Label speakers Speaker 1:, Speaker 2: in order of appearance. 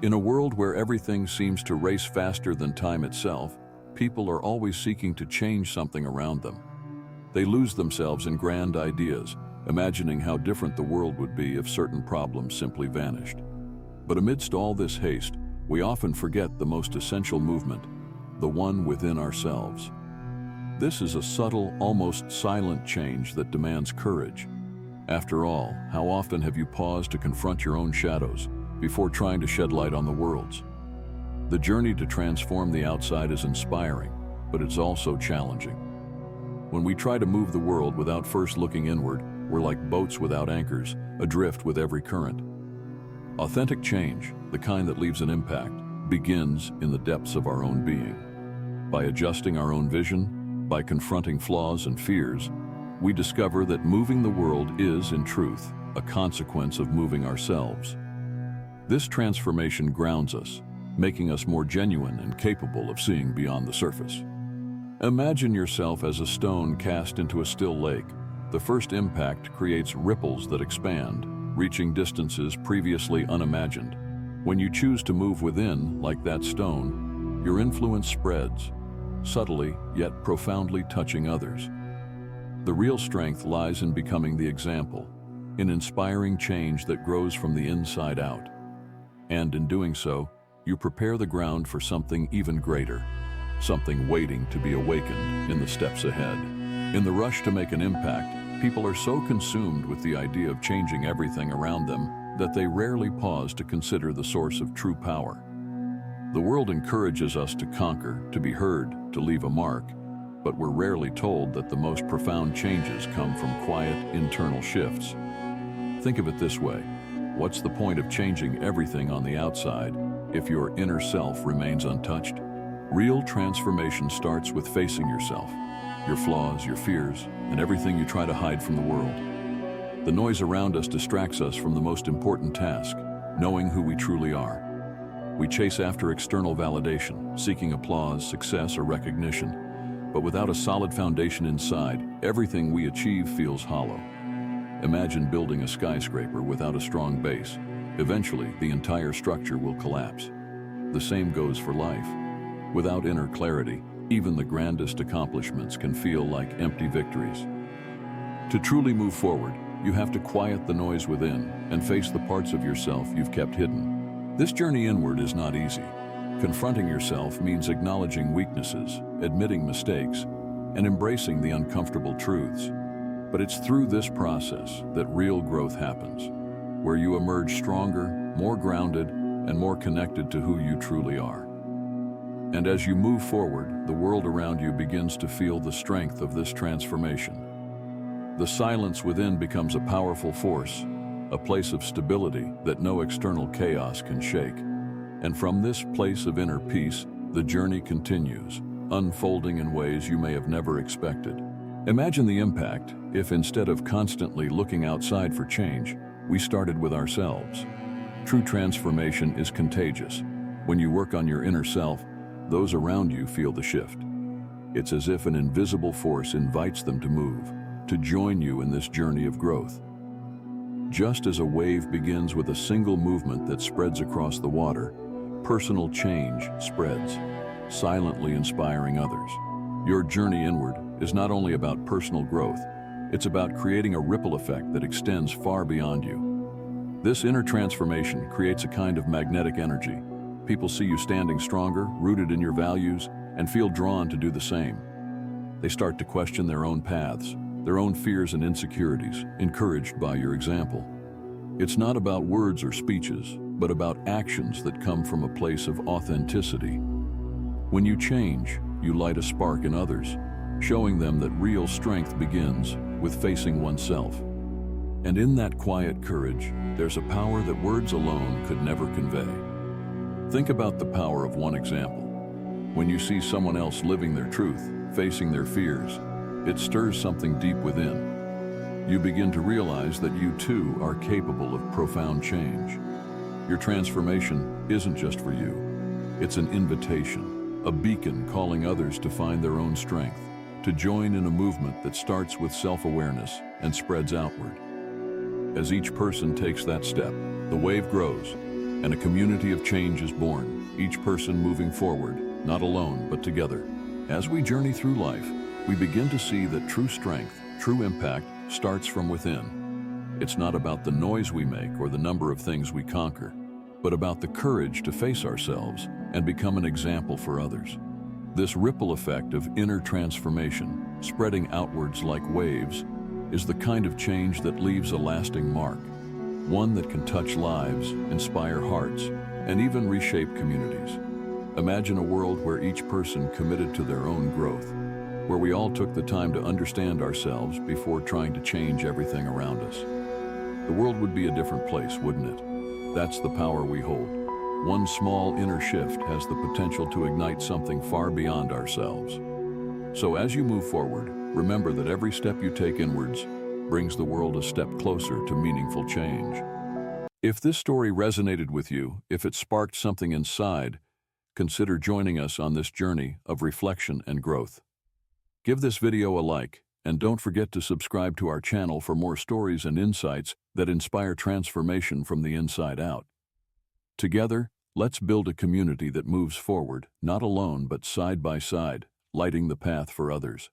Speaker 1: In a world where everything seems to race faster than time itself, people are always seeking to change something around them. They lose themselves in grand ideas, imagining how different the world would be if certain problems simply vanished. But amidst all this haste, we often forget the most essential movement, the one within ourselves. This is a subtle, almost silent change that demands courage. After all, how often have you paused to confront your own shadows before trying to shed light on the world's? The journey to transform the outside is inspiring, but it's also challenging. When we try to move the world without first looking inward, we're like boats without anchors, adrift with every current. Authentic change, the kind that leaves an impact, begins in the depths of our own being. By adjusting our own vision, by confronting flaws and fears, we discover that moving the world is, in truth, a consequence of moving ourselves. This transformation grounds us, making us more genuine and capable of seeing beyond the surface. Imagine yourself as a stone cast into a still lake. The first impact creates ripples that expand, reaching distances previously unimagined. When you choose to move within, like that stone, your influence spreads, subtly yet profoundly touching others. The real strength lies in becoming the example, in inspiring change that grows from the inside out. And in doing so, you prepare the ground for something even greater, something waiting to be awakened in the steps ahead. In the rush to make an impact, people are so consumed with the idea of changing everything around them that they rarely pause to consider the source of true power. The world encourages us to conquer, to be heard, to leave a mark, but we're rarely told that the most profound changes come from quiet, internal shifts. Think of it this way: what's the point of changing everything on the outside if your inner self remains untouched? Real transformation starts with facing yourself, your flaws, your fears, and everything you try to hide from the world. The noise around us distracts us from the most important task, knowing who we truly are. We chase after external validation, seeking applause, success, or recognition. But without a solid foundation inside, everything we achieve feels hollow. Imagine building a skyscraper without a strong base. Eventually, the entire structure will collapse. The same goes for life. Without inner clarity, even the grandest accomplishments can feel like empty victories. To truly move forward, you have to quiet the noise within and face the parts of yourself you've kept hidden. This journey inward is not easy. Confronting yourself means acknowledging weaknesses, admitting mistakes, and embracing the uncomfortable truths. But it's through this process that real growth happens, where you emerge stronger, more grounded, and more connected to who you truly are. And as you move forward, the world around you begins to feel the strength of this transformation. The silence within becomes a powerful force, a place of stability that no external chaos can shake. And from this place of inner peace, the journey continues, unfolding in ways you may have never expected. Imagine the impact if, instead of constantly looking outside for change, we started with ourselves. True transformation is contagious. When you work on your inner self, those around you feel the shift. It's as if an invisible force invites them to move, to join you in this journey of growth. Just as a wave begins with a single movement that spreads across the water, personal change spreads, silently inspiring others. Your journey inward is not only about personal growth, it's about creating a ripple effect that extends far beyond you. This inner transformation creates a kind of magnetic energy. People see you standing stronger, rooted in your values, and feel drawn to do the same. They start to question their own paths, their own fears and insecurities, encouraged by your example. It's not about words or speeches, but about actions that come from a place of authenticity. When you change, you light a spark in others, showing them that real strength begins with facing oneself. And in that quiet courage, there's a power that words alone could never convey. Think about the power of one example. When you see someone else living their truth, facing their fears, it stirs something deep within. You begin to realize that you too are capable of profound change. Your transformation isn't just for you. It's an invitation, a beacon calling others to find their own strength, to join in a movement that starts with self-awareness and spreads outward. As each person takes that step, the wave grows, and a community of change is born, each person moving forward, not alone but together. As we journey through life, we begin to see that true strength, true impact, starts from within. It's not about the noise we make or the number of things we conquer, but about the courage to face ourselves and become an example for others. This ripple effect of inner transformation, spreading outwards like waves, is the kind of change that leaves a lasting mark, one that can touch lives, inspire hearts, and even reshape communities. Imagine a world where each person committed to their own growth, where we all took the time to understand ourselves before trying to change everything around us. The world would be a different place, wouldn't it? That's the power we hold. One small inner shift has the potential to ignite something far beyond ourselves. So as you move forward, remember that every step you take inwards brings the world a step closer to meaningful change. If this story resonated with you, if it sparked something inside, consider joining us on this journey of reflection and growth. Give this video a like, and don't forget to subscribe to our channel for more stories and insights that inspire transformation from the inside out. Together, let's build a community that moves forward, not alone but side by side, lighting the path for others.